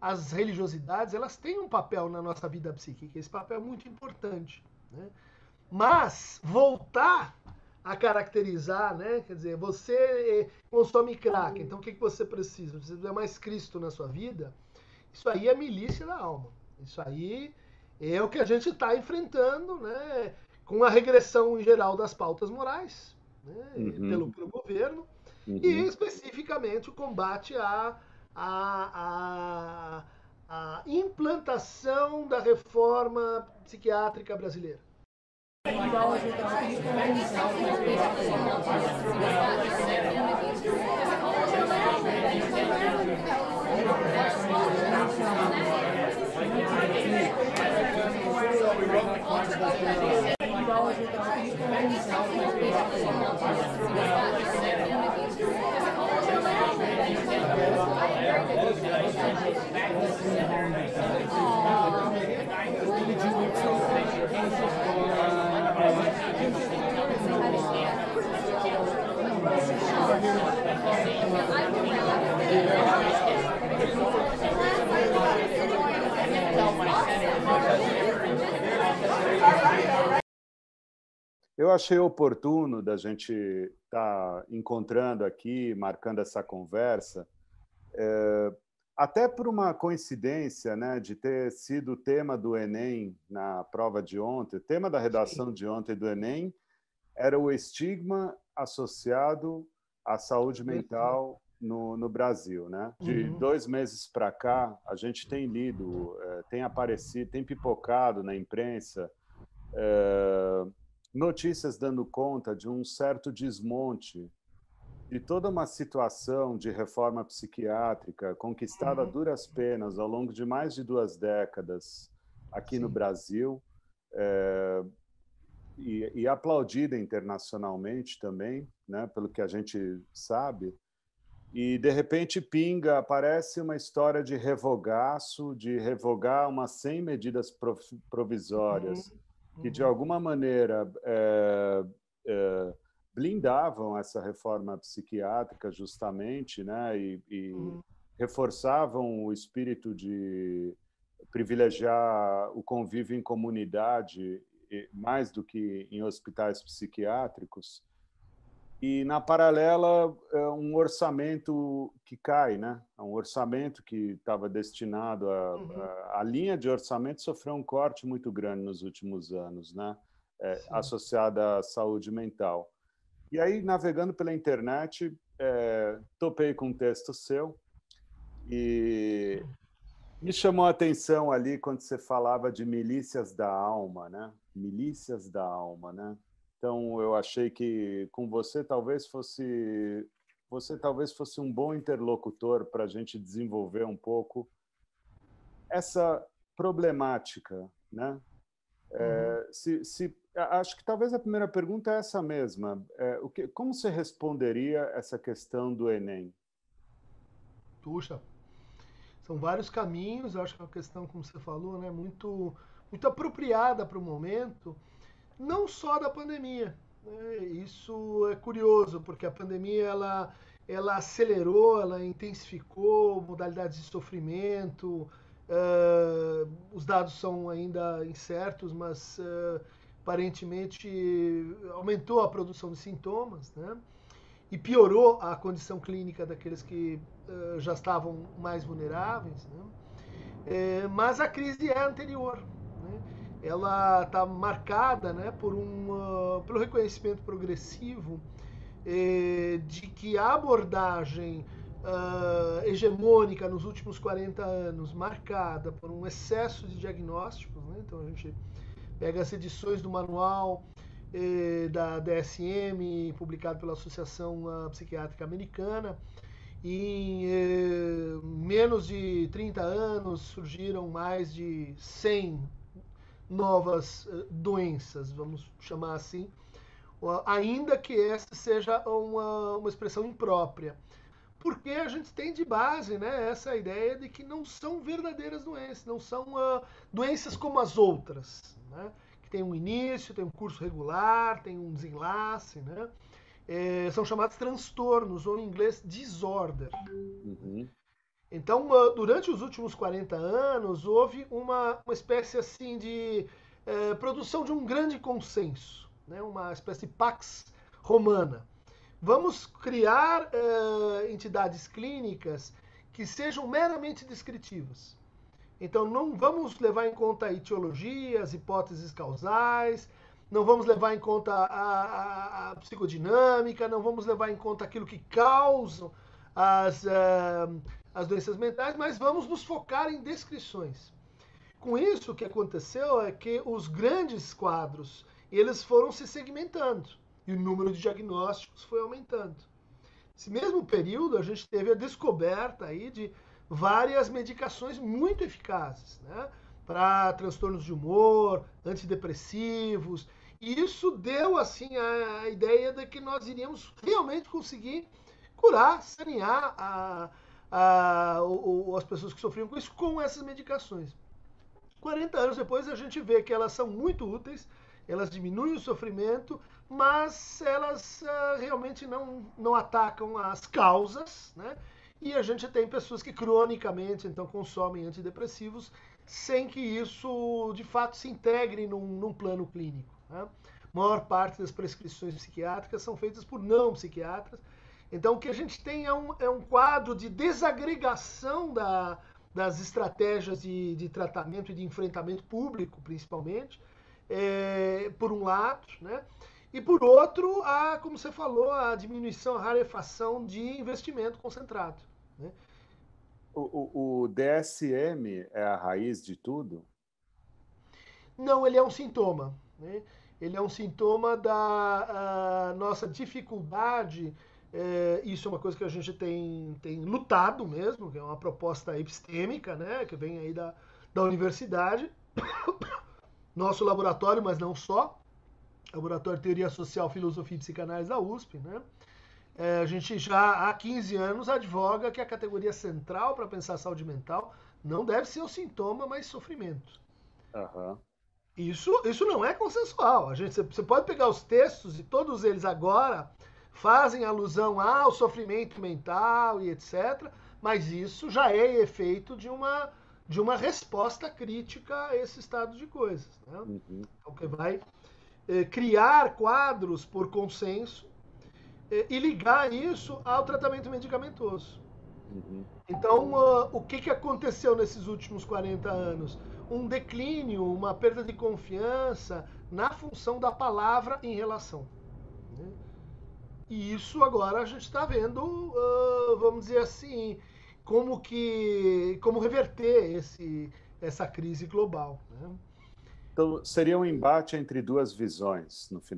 as religiosidades, elas têm um papel na nossa vida psíquica, esse papel é muito importante, né? Mas voltar a caracterizar, né? Quer dizer, você consome crack, então o que você precisa? Você precisa mais Cristo na sua vida? Isso aí é milícia da alma. Isso aí é o que a gente está enfrentando, né? Com a regressão em geral das pautas morais, né? Uhum, Pelo governo, e uhum. especificamente o combate à, à implantação da reforma psiquiátrica brasileira. Eu achei oportuno da gente estar encontrando aqui, marcando essa conversa, até por uma coincidência, né, de ter sido o tema do Enem na prova de ontem, o tema da Sim. redação de ontem do Enem era o estigma associado à saúde mental no Brasil, né? De Uhum. 2 meses para cá, a gente tem lido, tem aparecido, tem pipocado na imprensa notícias dando conta de um certo desmonte de toda uma situação de reforma psiquiátrica conquistada a Uhum. duras penas ao longo de mais de 2 décadas aqui no Sim. Brasil, e aplaudida internacionalmente também, né, pelo que a gente sabe. E de repente pinga, aparece uma história de revogaço, de revogar umas 100 medidas Uhum. provisórias que de Uhum. alguma maneira blindavam essa reforma psiquiátrica justamente, né, e Uhum. reforçavam o espírito de privilegiar o convívio em comunidade mais do que em hospitais psiquiátricos. E, na paralela, um orçamento que cai, né? Um orçamento que estava destinado Uhum. a linha de orçamento sofreu um corte muito grande nos últimos anos, né? Sim. Associada à saúde mental. E aí, navegando pela internet, topei com um texto seu e me chamou a atenção ali quando você falava de milícias da alma, né? Milícias da alma, né? Então eu achei que com você talvez fosse um bom interlocutor para a gente desenvolver um pouco essa problemática, né? Uhum. Acho que talvez a primeira pergunta é essa mesma. Como você responderia essa questão do Enem? Puxa, são vários caminhos, eu acho que é uma questão, como você falou, né, muito apropriada para o momento, não só da pandemia, né? Isso é curioso, porque a pandemia ela acelerou, ela intensificou modalidades de sofrimento. Os dados são ainda incertos, mas aparentemente aumentou a produção de sintomas, né? E piorou a condição clínica daqueles que já estavam mais vulneráveis, né? Mas a crise é anterior, né? Ela está marcada, né, pelo reconhecimento progressivo de que a abordagem hegemônica nos últimos 40 anos, marcada por um excesso de diagnósticos, né? Então a gente pega as edições do manual da DSM, publicado pela Associação Psiquiátrica Americana. E em menos de 30 anos surgiram mais de 100 novas doenças, vamos chamar assim, ainda que essa seja uma expressão imprópria. Porque a gente tem de base, né, essa ideia de que não são verdadeiras doenças, não são doenças como as outras, né? Que tem um início, tem um curso regular, tem um desenlace, né? São chamados transtornos, ou em inglês disorder. Uhum. Então, durante os últimos 40 anos, houve uma espécie assim de produção de um grande consenso, né? Uma espécie de pax romana. Vamos criar entidades clínicas que sejam meramente descritivas. Então, não vamos levar em conta a etiologia, as hipóteses causais, não vamos levar em conta a psicodinâmica, não vamos levar em conta aquilo que causa as doenças mentais, mas vamos nos focar em descrições. Com isso, o que aconteceu é que os grandes quadros, eles foram se segmentando e o número de diagnósticos foi aumentando. Nesse mesmo período, a gente teve a descoberta aí de várias medicações muito eficazes, né? Para transtornos de humor, antidepressivos. E isso deu assim a ideia de que nós iríamos realmente conseguir curar, sanear as pessoas que sofriam com isso com essas medicações. 40 anos depois a gente vê que elas são muito úteis, elas diminuem o sofrimento, mas elas realmente não atacam as causas, né? E a gente tem pessoas que cronicamente então consomem antidepressivos sem que isso de fato se integre num plano clínico. Né? A maior parte das prescrições psiquiátricas são feitas por não psiquiatras. Então o que a gente tem é um quadro de desagregação das estratégias de tratamento e de enfrentamento público, principalmente, por um lado, né? E por outro, como você falou, a diminuição, a rarefação de investimento concentrado. Né? O DSM é a raiz de tudo? Não, ele é um sintoma. Né? Ele é um sintoma da nossa dificuldade. Isso é uma coisa que a gente tem lutado mesmo, que é uma proposta epistêmica, né? Que vem aí da universidade. Nosso laboratório, mas não só. Laboratório de Teoria Social, Filosofia e Psicanálise da USP, né? A gente já há 15 anos advoga que a categoria central para pensar a saúde mental não deve ser o sintoma, mas sofrimento. Uhum. Isso não é consensual. Você pode pegar os textos e todos eles agora fazem alusão ao sofrimento mental e etc. Mas isso já é efeito de uma resposta crítica a esse estado de coisas. Né? Uhum. Então, que vai criar quadros por consenso e ligar isso ao tratamento medicamentoso. Uhum. Então, o que aconteceu nesses últimos 40 anos? Um declínio, uma perda de confiança na função da palavra em relação. Né? E isso agora a gente está vendo, vamos dizer assim, como reverter essa crise global. Né? Então, seria um embate entre duas visões, no final